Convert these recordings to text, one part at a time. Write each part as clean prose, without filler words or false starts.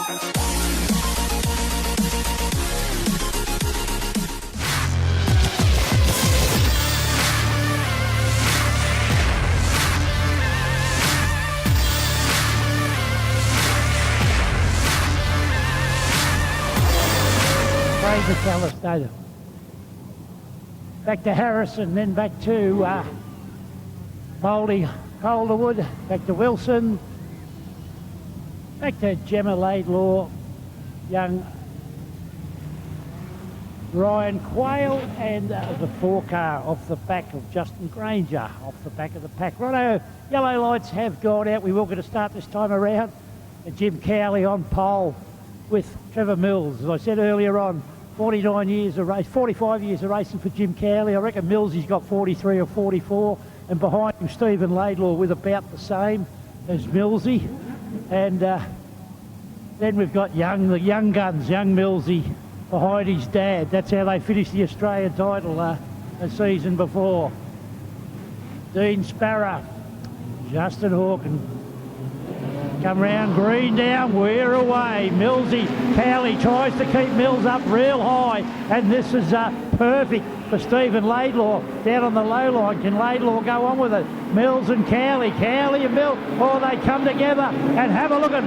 McAllister. Back to Harrison, then back to Calderwood, back to Wilson, back to Gemma Laidlaw, young Ryan Quayle, and the 4-car off the back of Justin Granger, off the back of the pack. Righto, yellow lights have gone out. We will get a start this time around. And Jim Cowley on pole with Trevor Mills. As I said earlier on, 45 years of racing for Jim Cowley. I reckon Millsy's got 43 or 44, and behind him Stephen Laidlaw with about the same as Millsy. And then we've got the young guns, young Millsy behind his dad. That's how they finished the Australian title a season before. Dean Sparrow, Justin Hawkins. Come round, green down, we're away. Millsy, Cowley tries to keep Mills up real high, and this is perfect for Stephen Laidlaw down on the low line. Can Laidlaw go on with it? Mills and Cowley and Mills, oh, they come together, and have a look at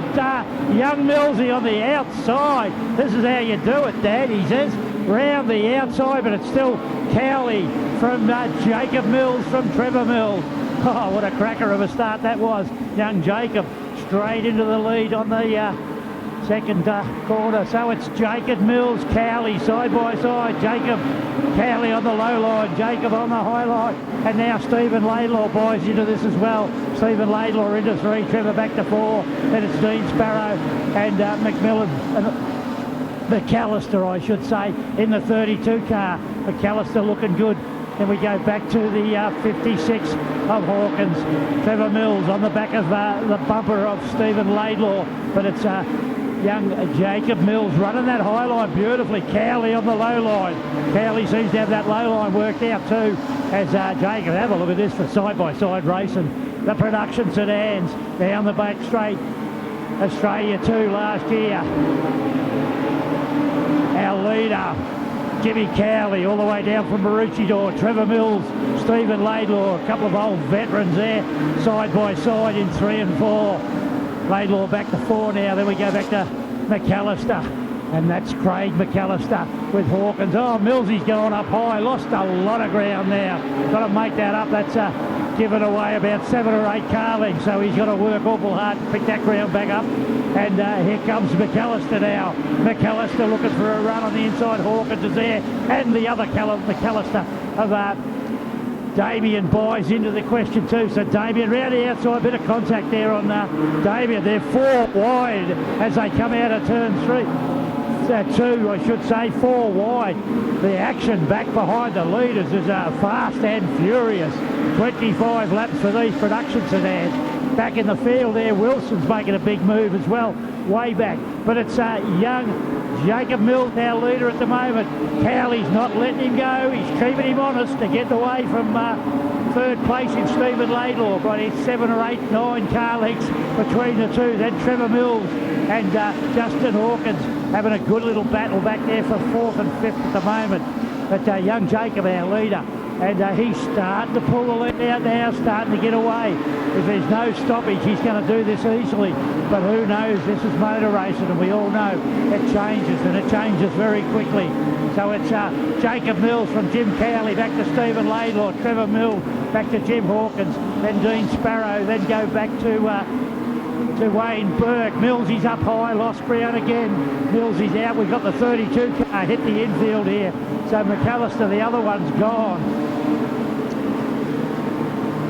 young Millsy on the outside. This is how you do it, Dad, he says. Round the outside, but it's still Cowley from Jacob Mills from Trevor Mills. Oh, what a cracker of a start that was. Young Jacob straight into the lead on the second corner. So it's Jacob Mills, Cowley side by side. Jacob, Cowley on the low line, Jacob on the high line. And now Stephen Laidlaw buys into this as well. Stephen Laidlaw into 3, Trevor back to 4. Then it's Dean Sparrow and McAllister, I should say, in the 32 car. McAllister looking good. Then we go back to the 56 of Hawkins. Trevor Mills on the back of the bumper of Stephen Laidlaw. But it's young Jacob Mills running that high line beautifully. Cowley on the low line. Cowley seems to have that low line worked out too. As Jacob, have a look at this for side-by-side racing. The production sedans down the back straight. Australia 2 last year. Our leader, Jimmy Cowley, all the way down from Maroochydore. Trevor Mills, Stephen Laidlaw, a couple of old veterans there, side by side in 3 and 4. Laidlaw back to 4 now. Then we go back to McAllister, and that's Craig McAllister with Hawkins. Oh, Millsy's going up high, lost a lot of ground now. Got to make that up. That's given away about 7 or 8 car lengths, so he's got to work awful hard to pick that ground back up. And here comes McAllister now. McAllister looking for a run on the inside. Hawkins is there, and the other McAllister of Damien buys into the question too. So Damien round the outside, bit of contact there on Damien. They're 4 wide as they come out of turn 2, I should say, 4 wide. The action back behind the leaders is fast and furious. 25 laps for these production sedans. Back in the field there, Wilson's making a big move as well, way back. But it's young Jacob Mills, our leader at the moment. Cowley's not letting him go. He's keeping him honest to get away from third place in Stephen Laidlaw. But it's 7 or 8, 9 car lengths between the two. Then Trevor Mills and Justin Hawkins having a good little battle back there for 4th and 5th at the moment. But young Jacob, our leader, and he's starting to pull the lead out now, starting to get away. If there's no stoppage, he's going to do this easily. But who knows? This is motor racing, and we all know it changes, and it changes very quickly. So it's Jacob Mills from Jim Cowley, back to Stephen Laidlaw, Trevor Mills, back to Jim Hawkins, then Dean Sparrow, then go back to Wayne Burke. Millsy's up high, lost ground again. Millsy's out. We've got the 32 car hit the infield here. So McAllister, the other one's gone.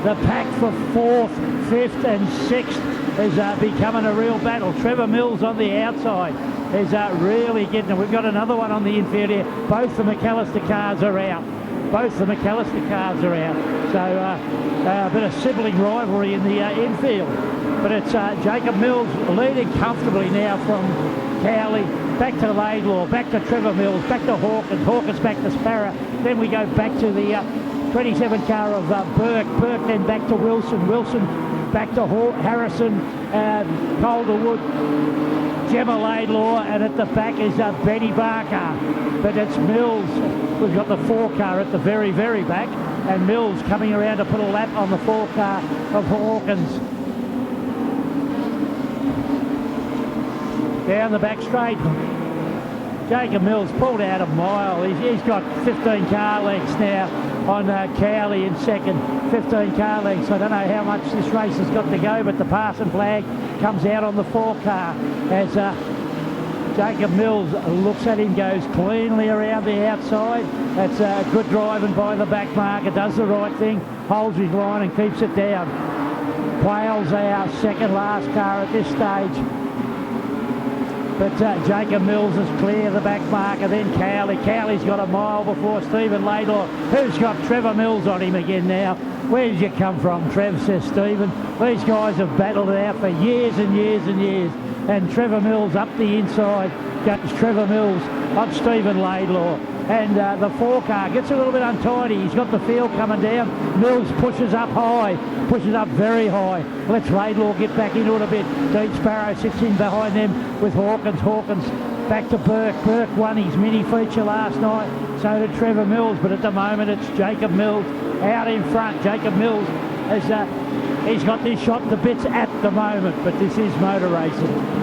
The pack for 4th, 5th and 6th is becoming a real battle. Trevor Mills on the outside is really getting it. We've got another one on the infield here. Both the McAllister cars are out. So a bit of sibling rivalry in the infield. But it's Jacob Mills leading comfortably now from Cowley, back to Laidlaw, back to Trevor Mills, back to Hawkins, Hawkins back to Sparrow. Then we go back to the 27 car of Burke, then back to Wilson, back to Harrison, Calderwood, Gemma Laidlaw, and at the back is Benny Barker. But it's Mills. We've got the 4 car at the very, very back, and Mills coming around to put a lap on the 4 car of Hawkins. Down the back straight, Jacob Mills pulled out a mile. He's got 15 car lengths now on Cowley in second. 15 car lengths. I don't know how much this race has got to go, but the passing flag comes out on the 4 car as Jacob Mills looks at him, goes cleanly around the outside. That's good driving by the back marker, does the right thing, holds his line and keeps it down. Quayle's our second last car at this stage. But Jacob Mills is clear the back marker, then Cowley. Cowley's got a mile before Stephen Laidlaw, who's got Trevor Mills on him again now. Where did you come from, Trev, says Stephen. These guys have battled it out for years and years and years. And Trevor Mills up the inside, gets Trevor Mills on Stephen Laidlaw. And the 4 car gets a little bit untidy. He's got the field coming down. Mills pushes up high, pushes up very high. Lets Laidlaw get back into it a bit. Dean Sparrow sits in behind them with Hawkins. Hawkins back to Burke. Burke won his mini feature last night. So did Trevor Mills. But at the moment it's Jacob Mills out in front. Jacob Mills has he's got this shot to bits at the moment. But this is motor racing.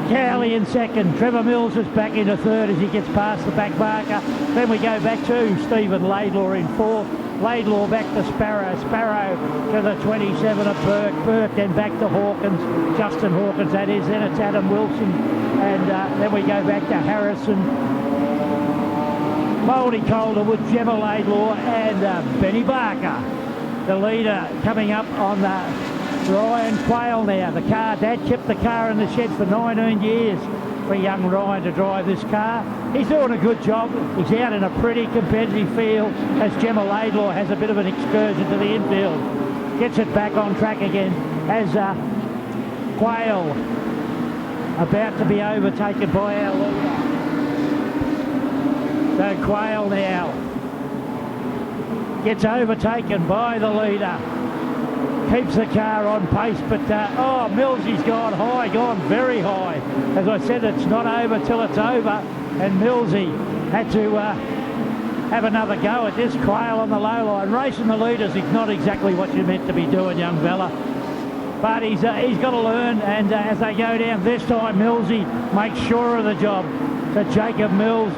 Cowley in second. Trevor Mills is back into third as he gets past the back marker. Then we go back to Stephen Laidlaw in fourth. Laidlaw back to Sparrow. Sparrow to the 27 of Burke. Burke then back to Hawkins. Justin Hawkins, that is. Then it's Adam Wilson. And then we go back to Harrison. Mouldy Calderwood, Gemma Laidlaw and Benny Barker. The leader coming up on Ryan Quayle now. The car, Dad kept the car in the shed for 19 years for young Ryan to drive this car. He's doing a good job. He's out in a pretty competitive field as Gemma Laidlaw has a bit of an excursion to the infield. Gets it back on track again as Quayle about to be overtaken by our leader. So Quayle now gets overtaken by the leader. Keeps the car on pace, but Millsy's gone high, gone very high. As I said, it's not over till it's over, and Millsy had to have another go at this. Quayle on the low line. Racing the leaders is not exactly what you're meant to be doing, young fella. But he's got to learn, and as they go down this time, Millsy makes sure of the job. So Jacob Mills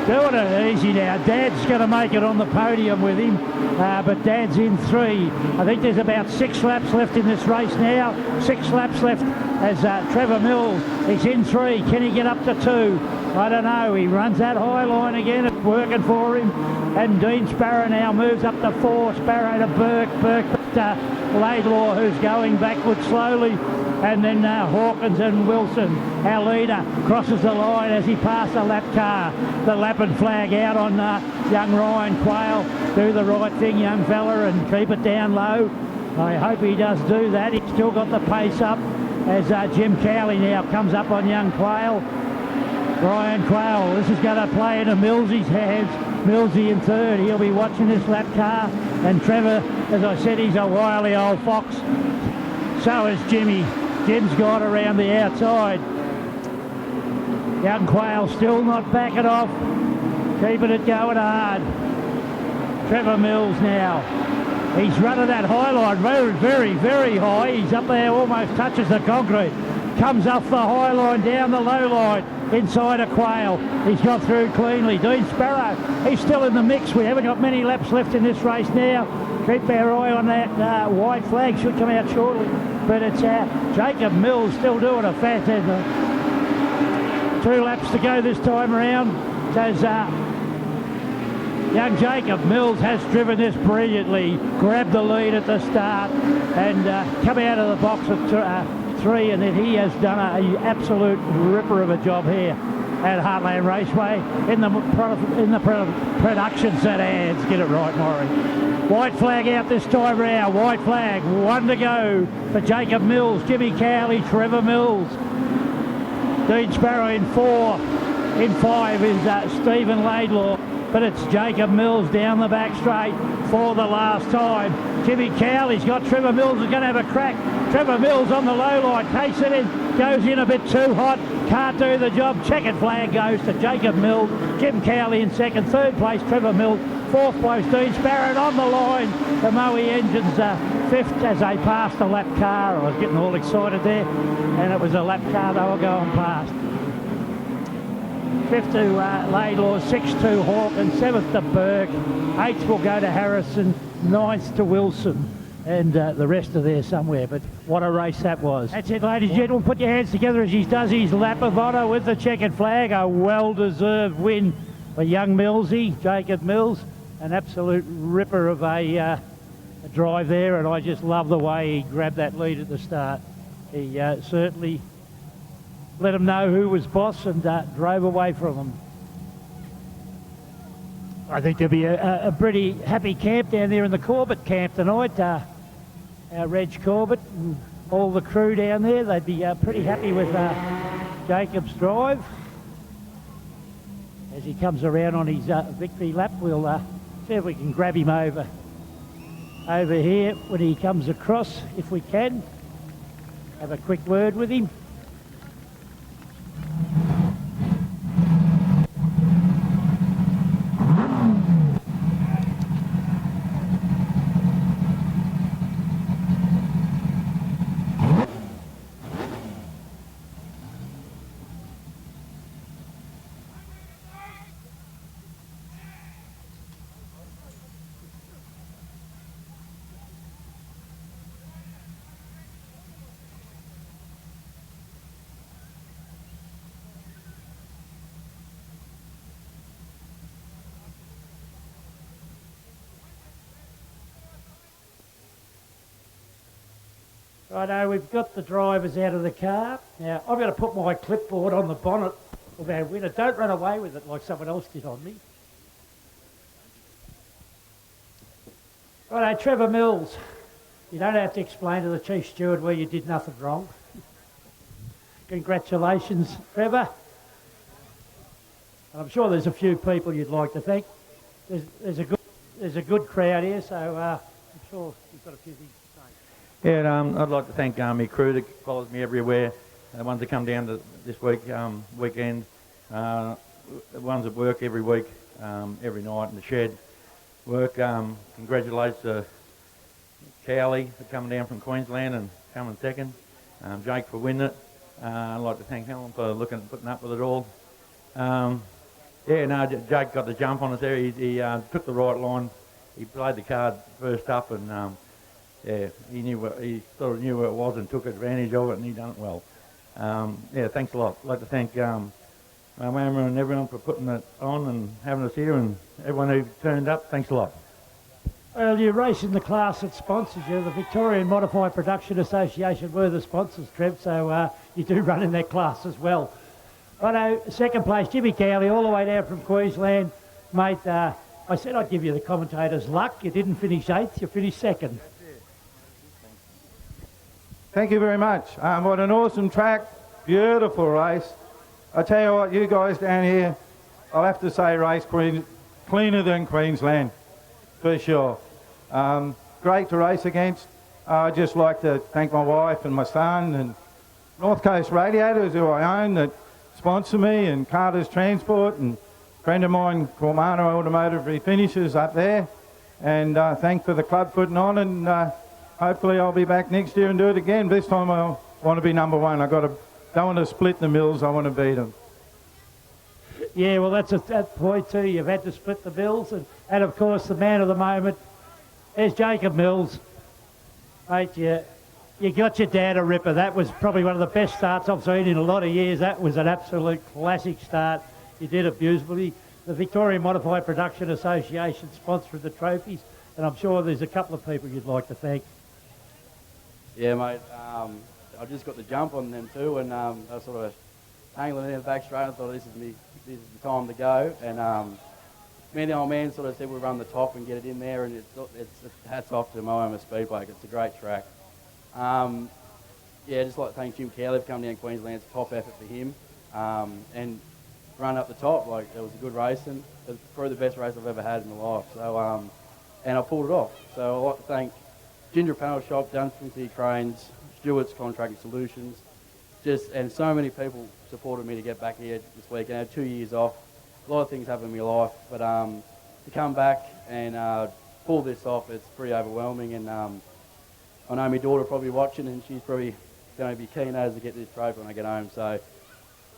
doing it easy now. Dad's going to make it on the podium with him, but Dad's in 3. I think there's about 6 laps left in this race now. 6 laps left as Trevor Mills is in 3. Can he get up to 2? I don't know. He runs that high line again. It's working for him. And Dean Sparrow now moves up to 4. Sparrow to Burke. Burke to Laidlaw, who's going backwards slowly. And then Hawkins and Wilson, our leader, crosses the line as he passes a lap car. The lapping flag out on young Ryan Quayle. Do the right thing, young fella, and keep it down low. I hope he does do that. He's still got the pace up as Jim Cowley now comes up on young Quayle. Ryan Quayle, this is going to play into Millsy's hands. Millsy in 3rd. He'll be watching this lap car. And Trevor, as I said, he's a wily old fox. So is Jimmy. Jim's got around the outside. Young Quayle still not backing off. Keeping it going hard. Trevor Mills now. He's running that high line very, very, very high. He's up there, almost touches the concrete. Comes off the high line, down the low line, inside of Quayle. He's got through cleanly. Dean Sparrow, he's still in the mix. We haven't got many laps left in this race now. Keep our eye on that white flag. Should come out shortly. But it's Jacob Mills still doing a fantastic. 2 laps to go this time around. Says young Jacob Mills has driven this brilliantly. Grabbed the lead at the start and come out of the box at 3, and then he has done an absolute ripper of a job here at Heartland Raceway in the production sedans. Get it right, Maury. White flag out this time round. White flag. 1 to go for Jacob Mills, Jimmy Cowley, Trevor Mills. Dean Sparrow in 4. In 5 is Stephen Laidlaw. But it's Jacob Mills down the back straight for the last time. Jimmy Cowley's got Trevor Mills is going to have a crack. Trevor Mills on the low line takes it in. goes in a bit too hot, can't do the job. Checkered flag goes to Jacob Mills, Jim Cowley in second, third place Trevor Mills, fourth place Dean Sparrett on the line. The Moe engines fifth as they passed the lap car. I was getting all excited there, and it was a lap car they were going past. Fifth to Laidlaw, sixth to Hawke, and seventh to Burke. Eighth will go to Harrison, ninth to Wilson, and the rest are there somewhere. But what a race that was. That's it, ladies and gentlemen. Put your hands together as he does his lap of honour with the checkered flag. A well-deserved win for young Millsy, Jacob Mills. An absolute ripper of a drive there, and I just love the way he grabbed that lead at the start. He certainly let him know who was boss and drove away from him. I think there'll be a pretty happy camp down there in the Corbett camp tonight. Our Reg Corbett and all the crew down there, they'd be pretty happy with Jacob's drive. As he comes around on his victory lap, we'll see if we can grab him over here when he comes across, if we can. Have a quick word with him. Righto, we've got the drivers out of the car. Now, I've got to put my clipboard on the bonnet of our winner. Don't run away with it like someone else did on me. Righto, Trevor Mills. You don't have to explain to the Chief Steward where you did nothing wrong. Congratulations, Trevor. And I'm sure there's a few people you'd like to thank. There's a good crowd here, so I'm sure you've got a few things. Yeah, I'd like to thank my crew that follows me everywhere. The ones that come down to this weekend. The ones that work every week, every night in the shed. Work. Congratulations to Cowley for coming down from Queensland and coming second. Jake for winning it. I'd like to thank Helen for putting up with it all. Jake got the jump on us there. He took the right line. He played the card first up and. He sort of knew where it was and took advantage of it, and he done it well. Thanks a lot. I'd like to thank Moama and everyone for putting it on and having us here, and everyone who turned up. Thanks a lot. Well, you're racing the class that sponsors you. The Victorian Modified Production Association were the sponsors, Trev, so you do run in that class as well. Righto, second place, Jimmy Cowley, all the way down from Queensland. Mate, I said I'd give you the commentator's luck. You didn't finish eighth, you finished second. Thank you very much. What an awesome track, beautiful race. I tell you what, you guys down here, I'll have to say race cleaner than Queensland, for sure. Great to race against. I'd just like to thank my wife and my son and North Coast Radiators, who I own, that sponsor me, and Carter's Transport, and a friend of mine, Cormano Automotive Refinishes up there. And thank for the club putting on, and hopefully I'll be back next year and do it again. This time I want to be number one. Don't want to split the Mills. I want to beat them. Yeah, well, that's at that point too. You've had to split the Mills, and of course the man of the moment is Jacob Mills. Mate, you got your dad a ripper. That was probably one of the best starts I've seen in a lot of years. That was an absolute classic start. You did it beautifully. The Victorian Modified Production Association sponsored the trophies, and I'm sure there's a couple of people you'd like to thank. Yeah, mate. I just got the jump on them too, and I was sort of angling in the back straight. I thought this is the time to go. And me and the old man sort of said we'll run the top and get it in there. And it's hats off to Moama Speedway. It's a great track. Just like to thank Jim Cowley for coming down Queensland. It's a top effort for him, and run up the top. Like, it was a good racing. It was probably the best race I've ever had in my life. So and I pulled it off. So I'd like to thank Ginger Panel Shop, Dunstan City Cranes, Stewart's Contracting Solutions, and so many people supported me to get back here this week. And I had 2 years off. A lot of things happened in my life, but to come back and pull this off, it's pretty overwhelming. And I know my daughter probably watching, and she's probably going to be keen as to get this trophy when I get home. So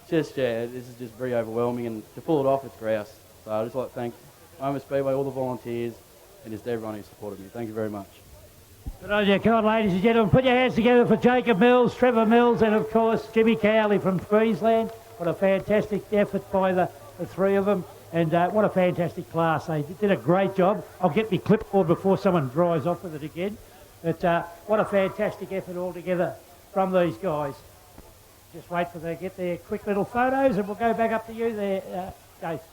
this is just very overwhelming, and to pull it off, it's grouse. So I just like to thank Moama Speedway, all the volunteers, and just everyone who supported me. Thank you very much. Good on you. Come on, ladies and gentlemen, put your hands together for Jacob Mills, Trevor Mills, and of course Jimmy Cowley from Queensland. What a fantastic effort by the three of them, and what a fantastic class. They did a great job. I'll get my clipboard before someone dries off with it again. But what a fantastic effort altogether from these guys. Just wait for them to get their quick little photos, and we'll go back up to you there, Jason.